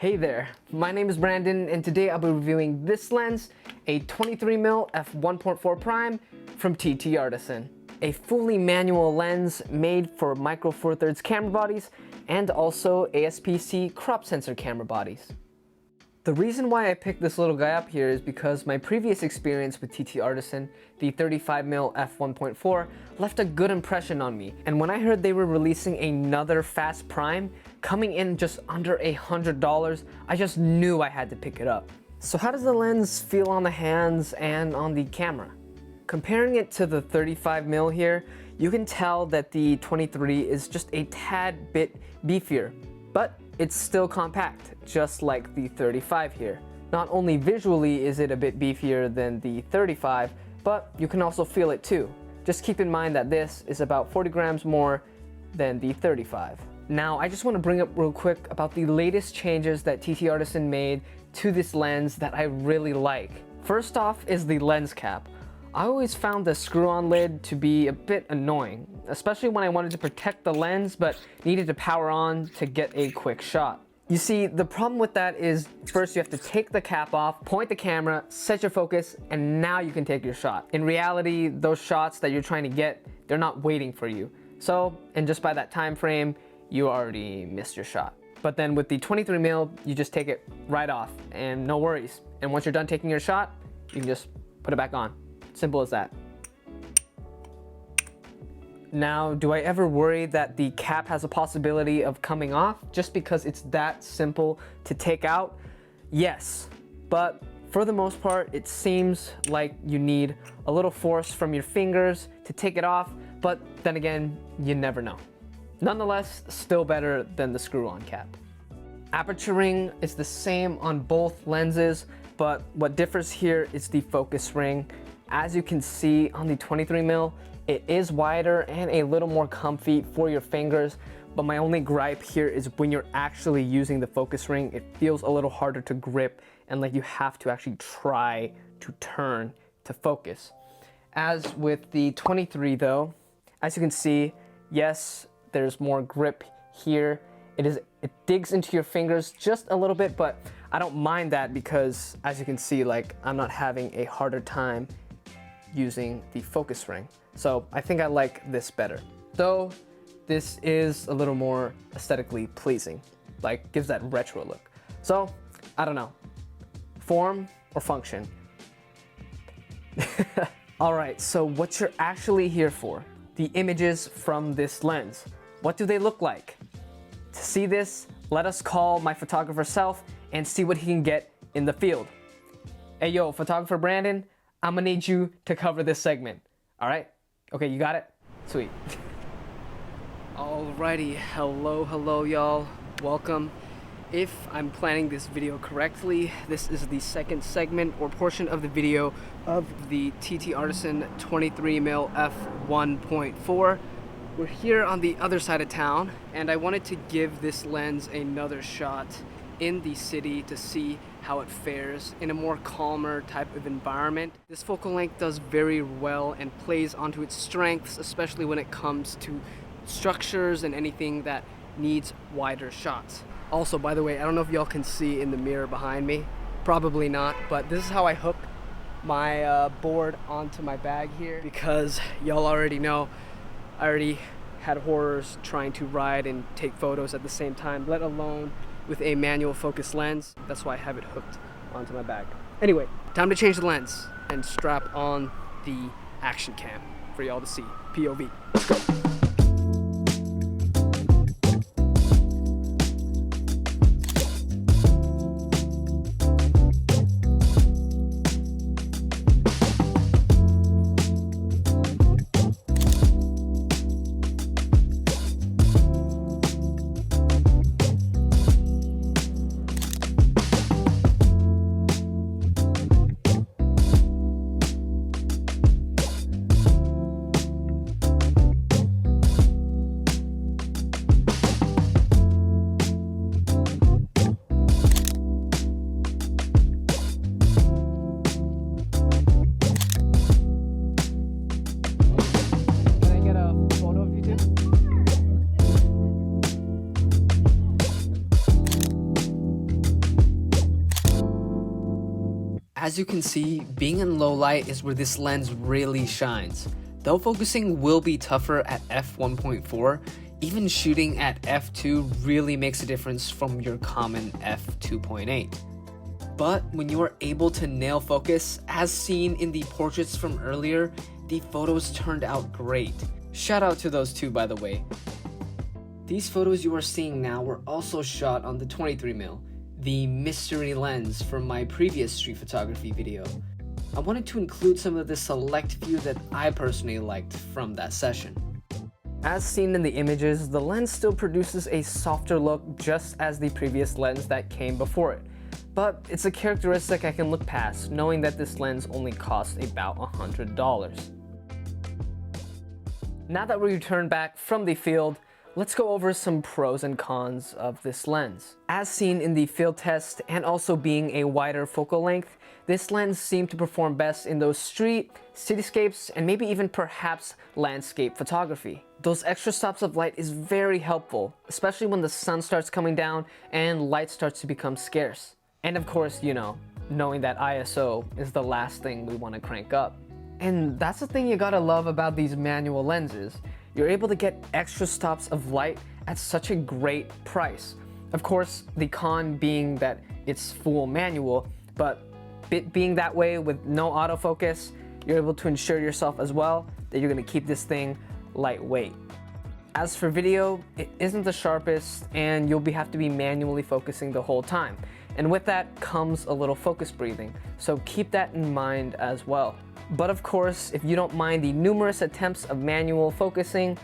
Hey there, my name is Brandon and today I'll be reviewing this lens, a 23mm f1.4 prime from TtArtisan. A fully manual lens made for Micro Four Thirds camera bodies and also ASP-C crop sensor camera bodies. The reason why I picked this little guy up here is because my previous experience with TtArtisan, the 35mm f1.4, left a good impression on me. And when I heard they were releasing another fast prime, coming in just under $100, I just knew I had to pick it up. So how does the lens feel on the hands and on the camera? Comparing it to the 35mm here, you can tell that the 23 is just a tad bit beefier, but it's still compact, just like the 35 here. Not only visually is it a bit beefier than the 35, but you can also feel it too. Just keep in mind that this is about 40 grams more than the 35. Now, I just want to bring up real quick about the latest changes that TtArtisan made to this lens that I really like. First off is the lens cap. I always found the screw-on lid to be a bit annoying, especially when I wanted to protect the lens but needed to power on to get a quick shot. You see, the problem with that is first you have to take the cap off, point the camera, set your focus, and now you can take your shot. In reality, those shots that you're trying to get, they're not waiting for you. So, and just by that time frame, you already missed your shot. But then with the 23mm, you just take it right off and no worries. And once you're done taking your shot, you can just put it back on. Simple as that. Now, do I ever worry that the cap has a possibility of coming off just because it's that simple to take out? Yes, but for the most part, it seems like you need a little force from your fingers to take it off, but then again, you never know. Nonetheless, still better than the screw-on cap. Aperture ring is the same on both lenses, but what differs here is the focus ring. As you can see on the 23mm, it is wider and a little more comfy for your fingers, but my only gripe here is when you're actually using the focus ring, it feels a little harder to grip and like you have to actually try to turn to focus. As with the 23 though, as you can see, yes, there's more grip here. It digs into your fingers just a little bit, but I don't mind that because as you can see, like I'm not having a harder time using the focus ring. So I think I like this better. Though this is a little more aesthetically pleasing, like gives that retro look. So I don't know, form or function. All right, so what you're actually here for, the images from this lens. What do they look like? To see this, let us call my photographer self and see what he can get in the field. Hey yo, photographer Brandon, I'm gonna need you to cover this segment. All right? Okay, you got it? Sweet. Alrighty, hello y'all. Welcome. If I'm planning this video correctly, this is the second segment or portion of the video of the TtArtisan 23mm f1.4. We're here on the other side of town, and I wanted to give this lens another shot in the city to see how it fares in a more calmer type of environment. This focal length does very well and plays onto its strengths, especially when it comes to structures and anything that needs wider shots. Also, by the way, I don't know if y'all can see in the mirror behind me, probably not, but this is how I hook my board onto my bag here, because y'all already know I already had horrors trying to ride and take photos at the same time, let alone with a manual focus lens. That's why I have it hooked onto my bag. Anyway, time to change the lens and strap on the action cam for y'all to see. POV. Let's go. As you can see, being in low light is where this lens really shines. Though focusing will be tougher at f1.4, even shooting at f2 really makes a difference from your common f2.8. But when you are able to nail focus, as seen in the portraits from earlier, the photos turned out great. Shout out to those two, by the way. These photos you are seeing now were also shot on the 23mm, the mystery lens from my previous street photography video. I wanted to include some of the select few that I personally liked from that session. As seen in the images, the lens still produces a softer look just as the previous lens that came before it. But it's a characteristic I can look past, knowing that this lens only costs about $100. Now that we return back from the field, let's go over some pros and cons of this lens. As seen in the field test and also being a wider focal length, this lens seemed to perform best in those street, cityscapes, and maybe even perhaps landscape photography. Those extra stops of light is very helpful, especially when the sun starts coming down and light starts to become scarce. And of course, you know, knowing that ISO is the last thing we want to crank up. And that's the thing you gotta love about these manual lenses. You're able to get extra stops of light at such a great price. Of course, the con being that it's full manual, but it being that way with no autofocus, you're able to ensure yourself as well that you're gonna keep this thing lightweight. As for video, it isn't the sharpest and you'll have to be manually focusing the whole time. And with that comes a little focus breathing, so keep that in mind as well. But of course, if you don't mind the numerous attempts of manual focusing,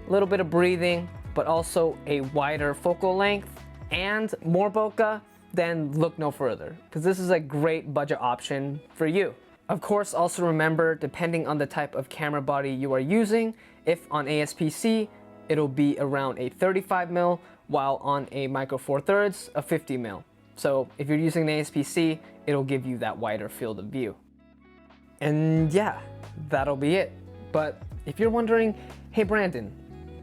a little bit of breathing, but also a wider focal length and more bokeh, then look no further, because this is a great budget option for you. Of course, also remember, depending on the type of camera body you are using, if on ASP-C, it'll be around a 35mm, while on a Micro Four Thirds, a 50mm. So if you're using an ASP-C, it'll give you that wider field of view. And yeah, that'll be it. But if you're wondering, hey Brandon,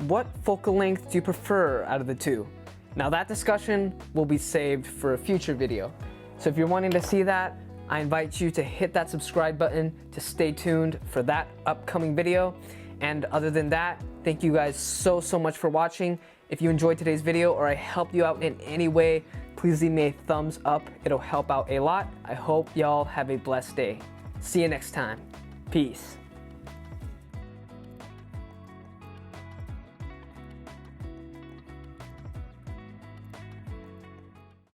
what focal length do you prefer out of the two? Now that discussion will be saved for a future video. So if you're wanting to see that, I invite you to hit that subscribe button to stay tuned for that upcoming video. And other than that, thank you guys so much for watching. If you enjoyed today's video or I helped you out in any way, please leave me a thumbs up. It'll help out a lot. I hope y'all have a blessed day. See you next time. Peace.